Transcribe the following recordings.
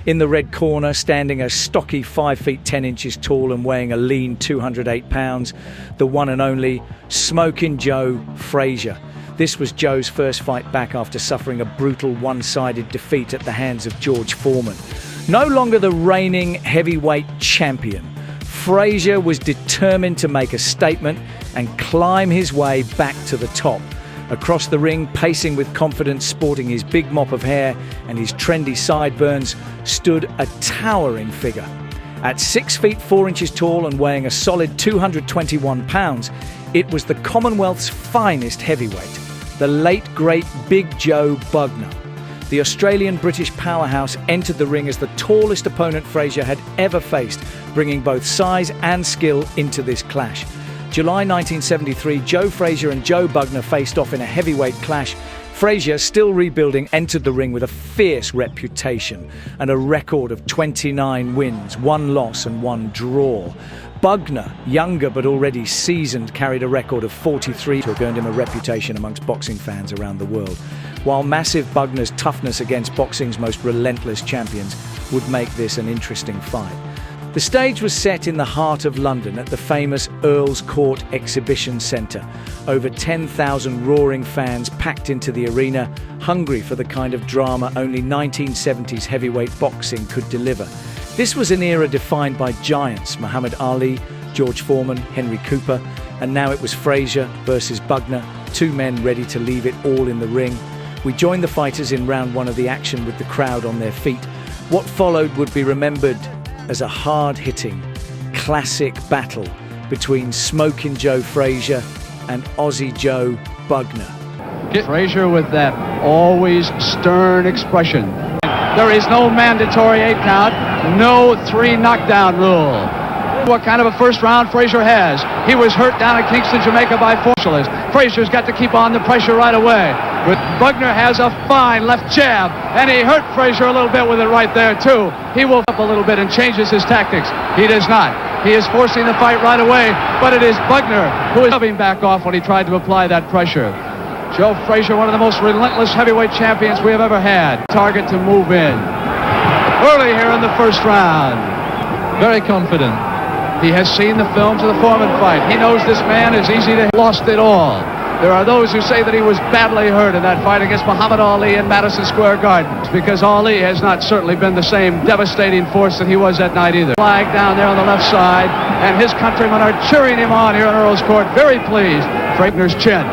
In the red corner, standing a stocky 5 feet 10 inches tall and weighing a lean 208 pounds, the one and only Smokin Joe Frazier. This was Joe's first fight back after suffering a brutal one-sided defeat at the hands of George Foreman. No longer the reigning heavyweight champion, Frazier was determined to make a statement and climb his way back to the top. Across the ring, pacing with confidence, sporting his big mop of hair and his trendy sideburns, stood a towering figure. At 6 feet 4 inches tall and weighing a solid 221 pounds, it was the Commonwealth's finest heavyweight, the late great Big Joe Bugner. The Australian-British powerhouse entered the ring as the tallest opponent Frazier had ever faced, bringing both size and skill into this clash. July 1973, Joe Frazier and Joe Bugner faced off in a heavyweight clash. Frazier, still rebuilding, entered the ring with a fierce reputation and a record of 29 wins, 1 loss and 1 draw. Bugner, younger but already seasoned, carried a record of 43, which earned him a reputation amongst boxing fans around the world. While massive Bugner's toughness against boxing's most relentless champions would make this an interesting fight. The stage was set in the heart of London at the famous Earl's Court Exhibition Centre. Over 10,000 roaring fans packed into the arena, hungry for the kind of drama only 1970s heavyweight boxing could deliver. This was an era defined by giants: Muhammad Ali, George Foreman, Henry Cooper, and now it was Frazier versus Bugner, 2 men ready to leave it all in the ring. We joined the fighters in round 1 of the action with the crowd on their feet. What followed would be remembered as a hard-hitting, classic battle between Smokin Joe Frazier and Aussie Joe Bugner. Frazier with that always stern expression. There is no mandatory 8 count, no 3 knockdown rule. What kind of a first round Frazier has. He was hurt down at Kingston, Jamaica by Forcialist. Frazier's got to keep on the pressure right away. But Bugner has a fine left jab, and he hurt Frazier a little bit with it right there too. He will up a little bit and changes his tactics. He does not. He is forcing the fight right away, but it is Bugner who is shoving back off when he tried to apply that pressure. Joe Frazier, one of the most relentless heavyweight champions we have ever had. Target to move in. Early here in the first round. Very confident. He has seen the films of the Foreman fight. He knows this man is easy to lost it all. There are those who say that he was badly hurt in that fight against Muhammad Ali in Madison Square Garden, because Ali has not certainly been the same devastating force that he was that night either. Flag down there on the left side, and his countrymen are cheering him on here in Earl's Court. Very pleased. Bugner's chin.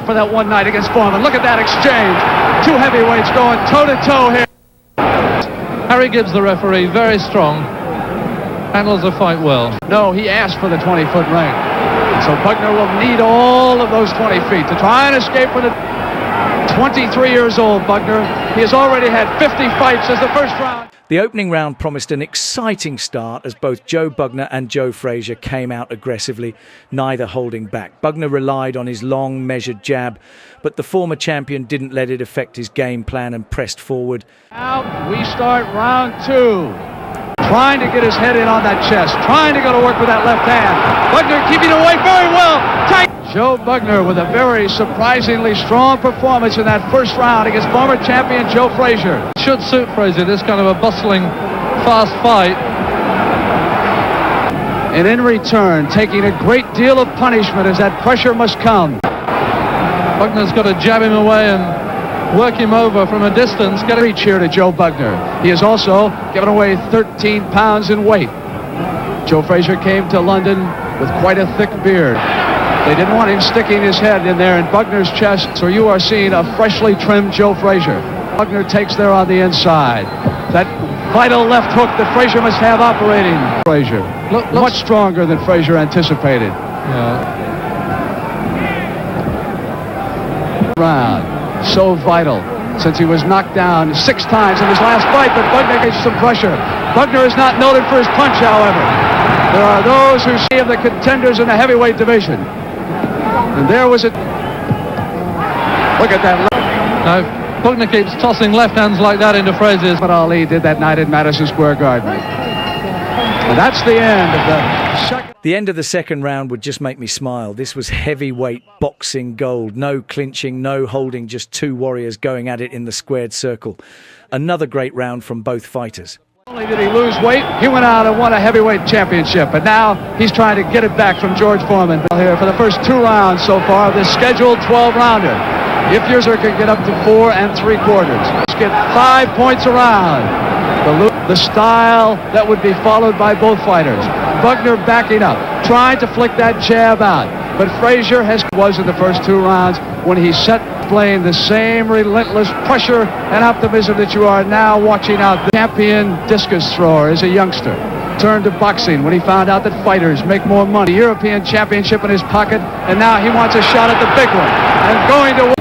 For that one night against Foreman. Look at that exchange. 2 heavyweights going toe-to-toe here. Harry Gibbs, the referee, very strong, handles the fight well. No, he asked for the 20-foot ring. So Bugner will need all of those 20 feet to try and escape from the 23 years old Bugner. He has already had 50 fights as the first round. The opening round promised an exciting start as both Joe Bugner and Joe Frazier came out aggressively, neither holding back. Bugner relied on his long, measured jab, but the former champion didn't let it affect his game plan and pressed forward. Now we start round 2. Trying to get his head in on that chest, trying to go to work with that left hand. Bugner keeping away very well. Tight. Joe Bugner with a very surprisingly strong performance in that first round against former champion Joe Frazier. Should suit Frazier, this kind of a bustling, fast fight. And in return, taking a great deal of punishment as that pressure must come. Bugner's got to jab him away and work him over from a distance. Get a reach here to Joe Bugner. He has also given away 13 pounds in weight. Joe Frazier came to London with quite a thick beard. They didn't want him sticking his head in there in Bugner's chest, so you are seeing a freshly trimmed Joe Frazier. Bugner takes there on the inside. That vital left hook that Frazier must have operating. Frazier, much stronger than Frazier anticipated. Yeah. Round, so vital, since he was knocked down 6 times in his last fight, but Bugner gets some pressure. Bugner is not noted for his punch, however. There are those who see of the contenders in the heavyweight division. And there was it. Look at that. Now, Bugner keeps tossing left hands like that into Frazier's. But Ali did that night in Madison Square Garden. And that's the end of the second. The end of the second round would just make me smile. This was heavyweight boxing gold. No clinching, no holding, just two warriors going at it in the squared circle. Another great round from both fighters. Not only did he lose weight, he went out and won a heavyweight championship. But now he's trying to get it back from George Foreman. Here for the first 2 rounds so far of this scheduled 12-rounder. If Frazier could get up to 4 3/4, let's get 5 points around. The style that would be followed by both fighters. Bugner backing up, trying to flick that jab out. But Frazier was in the first 2 rounds when he set playing the same relentless pressure and optimism that you are now watching out. The champion discus thrower as a youngster turned to boxing when he found out that fighters make more money. European championship in his pocket, and now he wants a shot at the big one. And going to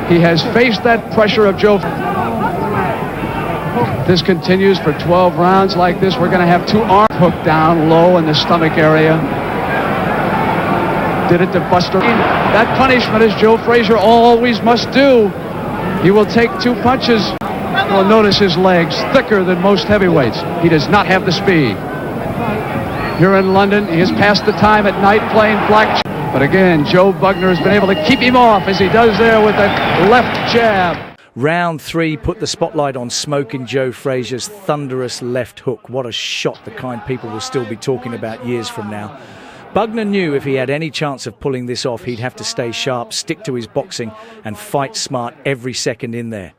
he has faced that pressure of Joe. This continues for 12 rounds like this. We're going to have 2 arms hooked down low in the stomach area. Did it to Buster. That punishment is Joe Frazier always must do. He will take 2 punches. You'll notice his legs thicker than most heavyweights. He does not have the speed. Here in London, he has passed the time at night playing black. But again, Joe Bugner has been able to keep him off as he does there with that left jab. Round 3 put the spotlight on Smokin Joe Frazier's thunderous left hook. What a shot, the kind people will still be talking about years from now. Bugner knew if he had any chance of pulling this off, he'd have to stay sharp, stick to his boxing, and fight smart every second in there.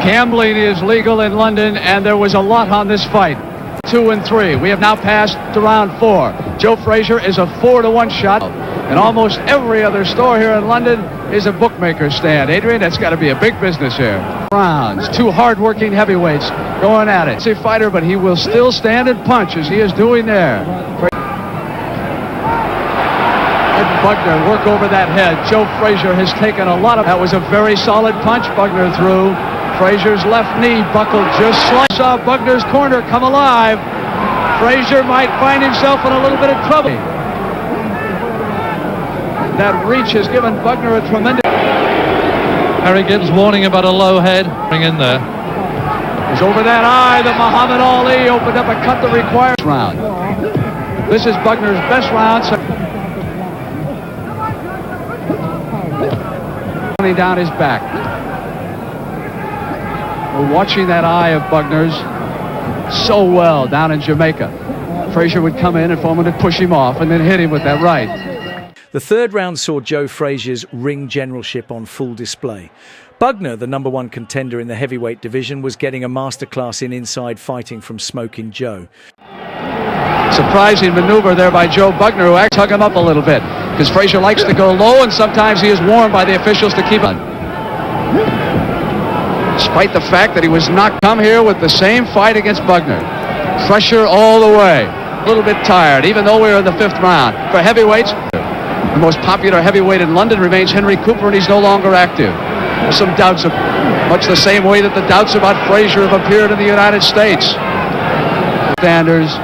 Gambling is legal in London, and there was a lot on this fight. 2 and 3. We have now passed to round 4. Joe Frazier is a 4-1 shot, and almost every other store here in London is a bookmaker stand. Adrian, that's got to be a big business here. Rounds, 2 hard-working heavyweights going at it. He's a fighter, but he will still stand and punch as he is doing there. Bugner work over that head. Joe Frazier has taken a lot of. That was a very solid punch Bugner threw. Frazier's left knee buckled just slightly. Saw Bugner's corner come alive. Frazier might find himself in a little bit of trouble. That reach has given Bugner a tremendous. Harry Gibbs warning about a low head. Bring in there. It's over that eye that Muhammad Ali opened up a cut that requires round. This is Bugner's best round. Down his back. We're watching that eye of Bugner's so well down in Jamaica. Frazier would come in and Foreman would push him off and then hit him with that right. The third round saw Joe Frazier's ring generalship on full display. Bugner, the #1 contender in the heavyweight division, was getting a masterclass in inside fighting from Smokin Joe. Surprising maneuver there by Joe Bugner, who actually hung him up a little bit because Frazier likes to go low, and sometimes he is warned by the officials to keep on. Despite the fact that he was not come here with the same fight against Bugner. Pressure all the way. A little bit tired, even though we're in the 5th round. For heavyweights, the most popular heavyweight in London remains Henry Cooper, and he's no longer active. There's some doubts, much the same way that the doubts about Frazier have appeared in the United States. Standards.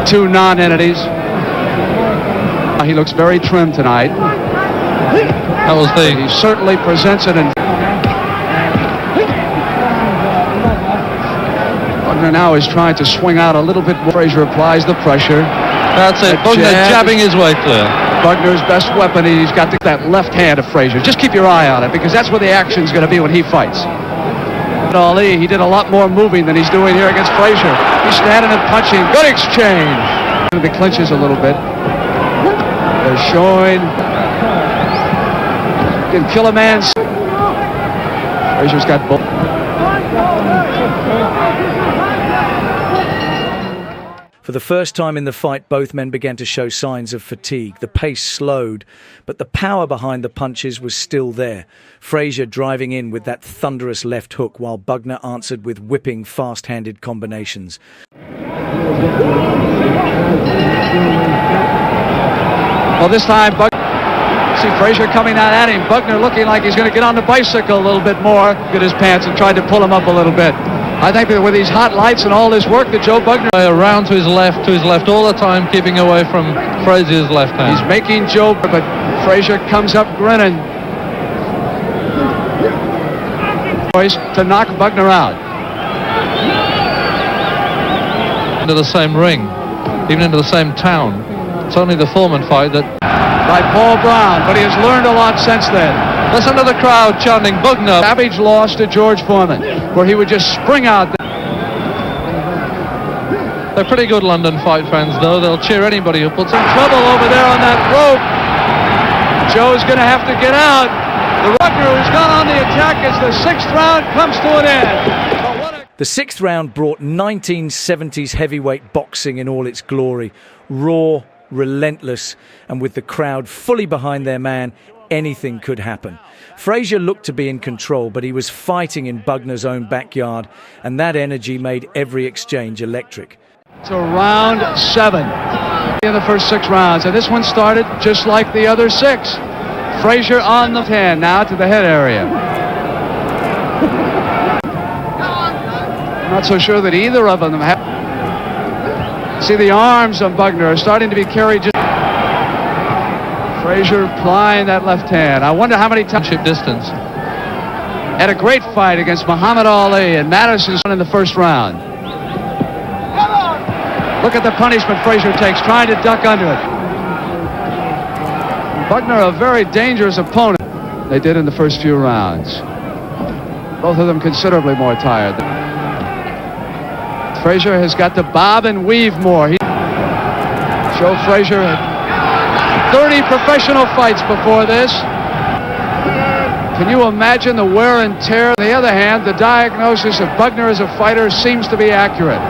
2 non-entities. He looks very trim tonight. That was He certainly presents it. Bugner now is trying to swing out a little bit more. Frazier applies the pressure. That's it. Bugner jabbing his way clear. Bugner's best weapon. He's got that left hand of Frazier. Just keep your eye on it because that's where the action's going to be when he fights. Ali, he did a lot more moving than he's doing here against Frazier. He's standing and punching. Good exchange. The clinches a little bit. They're showing. Can kill a man. Frazier's got both. For the first time in the fight, both men began to show signs of fatigue. The pace slowed, but the power behind the punches was still there. Frazier driving in with that thunderous left hook, while Bugner answered with whipping, fast-handed combinations. Well, this time, see Frazier coming out at him. Bugner looking like he's going to get on the bicycle a little bit more. Get his pants and tried to pull him up a little bit. I think that with these hot lights and all this work that Joe Bugner... Around to his left all the time, keeping away from Frazier's left hand. He's making Joe, but Frazier comes up grinning. To knock Bugner out. Into the same ring. even into the same town. It's only the Foreman fight that... By Paul Brown, but he has learned a lot since then. Listen to the crowd chanting Bugner. Savage loss to George Foreman, where he would just spring out. They're pretty good London fight fans, though. They'll cheer anybody who puts In trouble over there on that rope. Joe's going to have to get out. The Bugner who's gone on the attack as the 6th round comes to an end. The 6th round brought 1970s heavyweight boxing in all its glory. Raw, relentless, and with the crowd fully behind their man, anything could happen. Frazier looked to be in control, but he was fighting in Bugner's own backyard, and that energy made every exchange electric. To round 7 in the first 6 rounds, and this one started just like the other 6. Frazier on the hand now to the head area. Not so sure that either of them have. See, the arms of Bugner are starting to be carried. Frazier applying that left hand. I wonder how many times. distance. Had a great fight against Muhammad Ali, and Madison's in the first round. Look at the punishment Frazier takes, trying to duck under it. Bugner, a very dangerous opponent. They did in the first few rounds. Both of them considerably more tired. Frazier has got to bob and weave more. Joe Frazier had 30 professional fights before this. Can you imagine the wear and tear? On the other hand, the diagnosis of Bugner as a fighter seems to be accurate.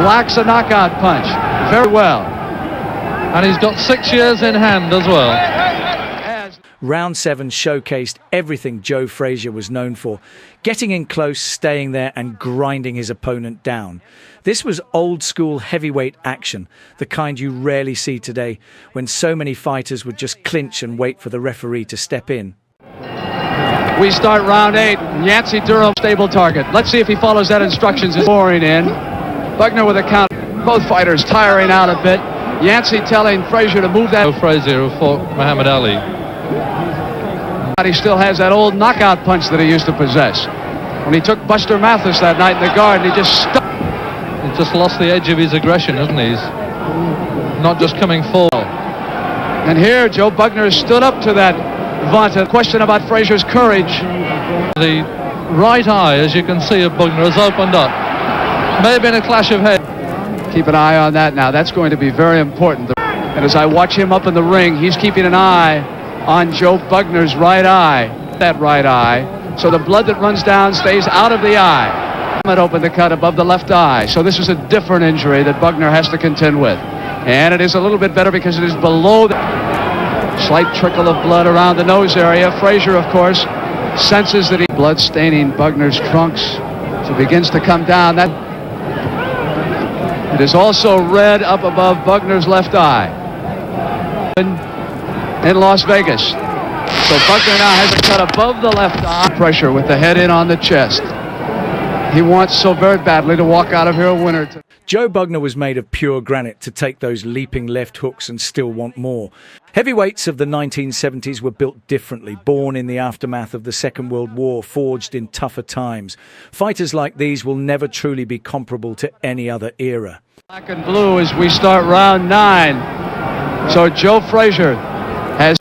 Lacks a knockout punch. Very well. And he's got 6 years in hand as well. Round 7 showcased everything Joe Frazier was known for, getting in close, staying there and grinding his opponent down. This was old-school heavyweight action, the kind you rarely see today, when so many fighters would just clinch and wait for the referee to step in. We start round 8. Yancey Durham, stable target. Let's see if he follows that instructions. Is pouring in. Bugner with a count. Both fighters tiring out a bit. Yancey telling Frazier to move that. Joe Frazier, who fought Muhammad Ali. He still has that old knockout punch that he used to possess. When he took Buster Mathis that night in the garden, he just stuck. He's just lost the edge of his aggression, hasn't he? He's not just coming forward. And here, Joe Bugner stood up to that vaunted question about Frazier's courage. The right eye, as you can see, of Bugner has opened up. May have been a clash of heads. Keep an eye on that now. That's going to be very important. And as I watch him up in the ring, he's keeping an eye on Joe Bugner's right eye. That right eye. So the blood that runs down stays out of the eye. It opened the cut above the left eye. So this is a different injury that Bugner has to contend with. And it is a little bit better because it is below the slight trickle of blood around the nose area. Frazier, of course, senses that blood staining Bugner's trunks. So it begins to come down. That it is also red up above Bugner's left eye. In Las Vegas. So Bugner now has a cut above the left eye. Pressure with the head in on the chest. He wants so very badly to walk out of here a winner. Joe Bugner was made of pure granite to take those leaping left hooks and still want more. Heavyweights of the 1970s were built differently, born in the aftermath of the Second World War, forged in tougher times. Fighters like these will never truly be comparable to any other era. Black and blue as we start round 9. So Joe Frazier has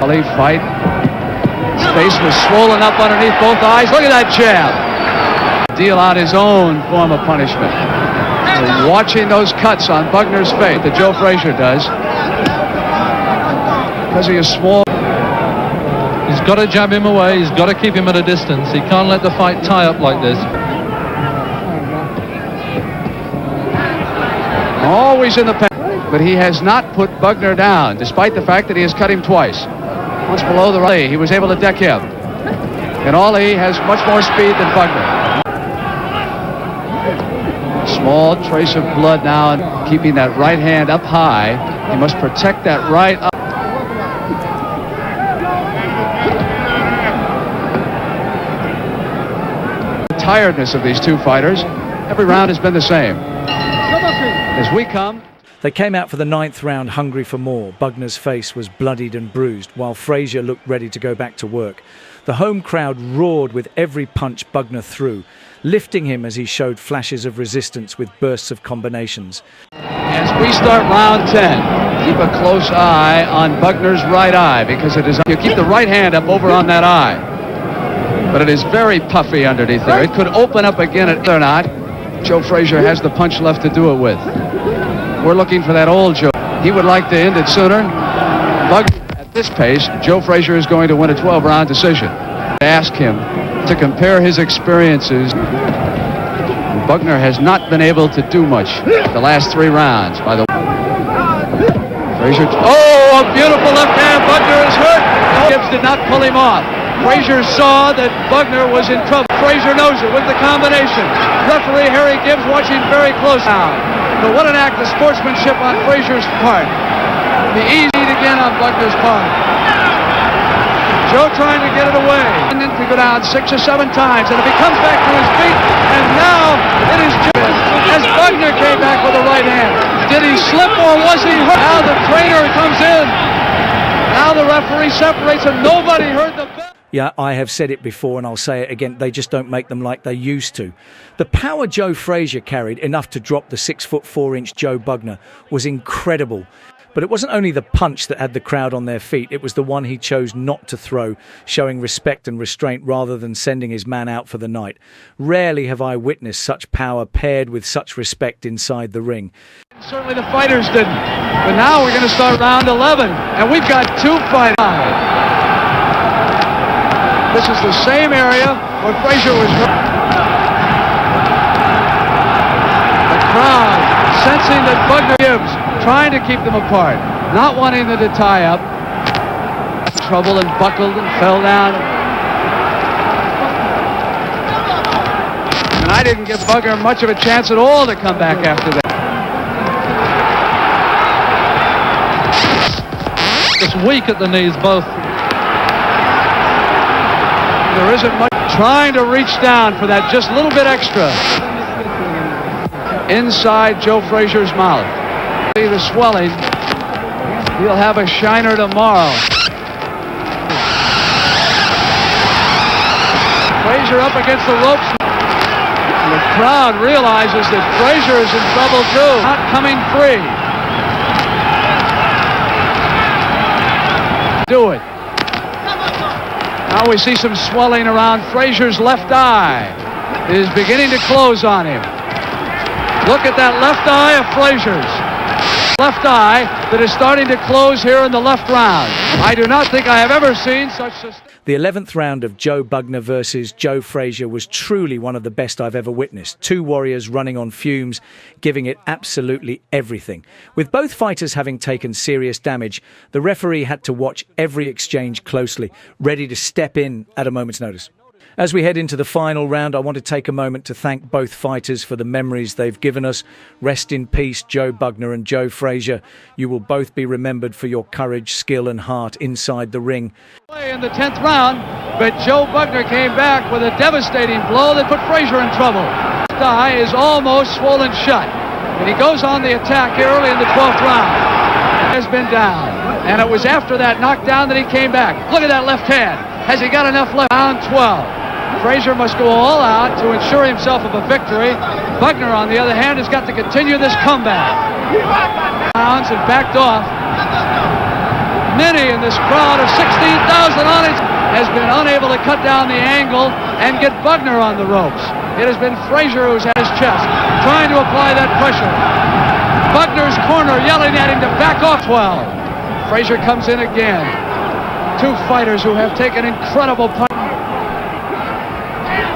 Ali fight. His face was swollen up underneath both eyes. Look at that jab. Deal out his own form of punishment. We're watching those cuts on Bugner's face that Joe Frazier does. Because he is small. He's got to jab him away. He's got to keep him at a distance. He can't let the fight tie up like this. Always in the pen, but he has not put Bugner down, despite the fact that he has cut him twice. Once below the right, he was able to deck him. And Ali has much more speed than Bugner. Small trace of blood now, and keeping that right hand up high. He must protect that right up. The tiredness of these two fighters. Every round has been the same. As we come. They came out for the 9th round hungry for more. Bugner's face was bloodied and bruised, while Frazier looked ready to go back to work. The home crowd roared with every punch Bugner threw. lifting him as he showed flashes of resistance with bursts of combinations. As we start round 10, keep a close eye on Bugner's right eye, because it is, you keep the right hand up over on that eye. But it is very puffy underneath there. It could open up again or not. Joe Frazier has the punch left to do it with. We're looking for that old Joe. He would like to end it sooner. At this pace, Joe Frazier is going to win a 12-round decision. Ask him to compare his experiences. Bugner has not been able to do much the last 3 rounds. By the way, Frazier. Oh, a beautiful left hand. Bugner is hurt. Gibbs did not pull him off. Frazier saw that Bugner was in trouble. Frazier knows it with the combination. Referee Harry Gibbs watching very close now. But what an act of sportsmanship on Frazier's part. The easy again on Bugner's part. Joe trying to get it away. And then to go down 6 or 7 times. And if he comes back to his feet, and now it is Joe. As Bugner came back with the right hand. Did he slip or was he hurt? Now the trainer comes in. Now the referee separates and nobody heard the bell. Yeah, I have said it before and I'll say it again. They just don't make them like they used to. The power Joe Frazier carried, enough to drop the 6'4" Joe Bugner, was incredible. But it wasn't only the punch that had the crowd on their feet, it was the one he chose not to throw, showing respect and restraint rather than sending his man out for the night. Rarely have I witnessed such power paired with such respect inside the ring. Certainly the fighters didn't. But now we're going to start round 11, and we've got 2 fighters. This is the same area where Frazier was hurt. The crowd sensing that Bugner Gibbs trying to keep them apart, not wanting them to tie up. Trouble and buckled and fell down. And I didn't give Bugner much of a chance at all to come back after that. Just weak at the knees, both. There isn't much. Trying to reach down for that just a little bit extra. Inside Joe Frazier's mouth. See the swelling. He'll have a shiner tomorrow. Frazier up against the ropes. And the crowd realizes that Frazier is in trouble too. Not coming free. Do it. Now we see some swelling around Frazier's left eye. It is beginning to close on him. Look at that left eye of Frazier's. Left eye that is starting to close here in the left round. I do not think I have ever seen such... The 11th round of Joe Bugner versus Joe Frazier was truly one of the best I've ever witnessed. 2 warriors running on fumes, giving it absolutely everything. With both fighters having taken serious damage, the referee had to watch every exchange closely, ready to step in at a moment's notice. As we head into the final round, I want to take a moment to thank both fighters for the memories they've given us. Rest in peace, Joe Bugner and Joe Frazier. You will both be remembered for your courage, skill and heart inside the ring. In the 10th round, but Joe Bugner came back with a devastating blow that put Frazier in trouble. His eye is almost swollen shut, and he goes on the attack here early in the 12th round. Has been down, and it was after that knockdown that he came back. Look at that left hand. Has he got enough left? Round 12. Frazier must go all out to ensure himself of a victory. Bugner, on the other hand, has got to continue this comeback. Pounds and backed off. Many in this crowd of 16,000 on it has been unable to cut down the angle and get Bugner on the ropes. It has been Frazier who's had his chest, trying to apply that pressure. Bugner's corner yelling at him to back off. 12. Frazier comes in again. 2 fighters who have taken incredible punches.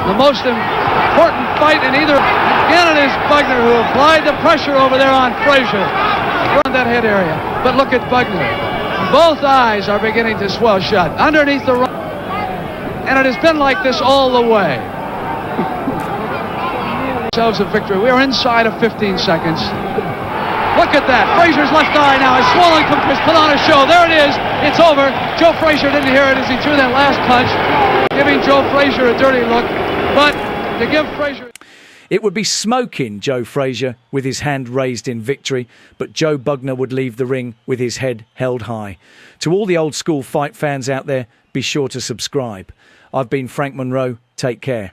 The most important fight in either. Again, it is Bugner who applied the pressure over there on Frazier. Around that head area. But look at Bugner. Both eyes are beginning to swell shut. Underneath the... And it has been like this all the way. Ourselves a victory. We are inside of 15 seconds. Look at that. Frazier's left eye now is swollen. Has put on a show. There it is. It's over. Joe Frazier didn't hear it as he threw that last punch, giving Joe Frazier a dirty look. But to give Frazier... It would be Smokin Joe Frazier with his hand raised in victory, but Joe Bugner would leave the ring with his head held high. To all the old school fight fans out there, be sure to subscribe. I've been Frank Monroe. Take care.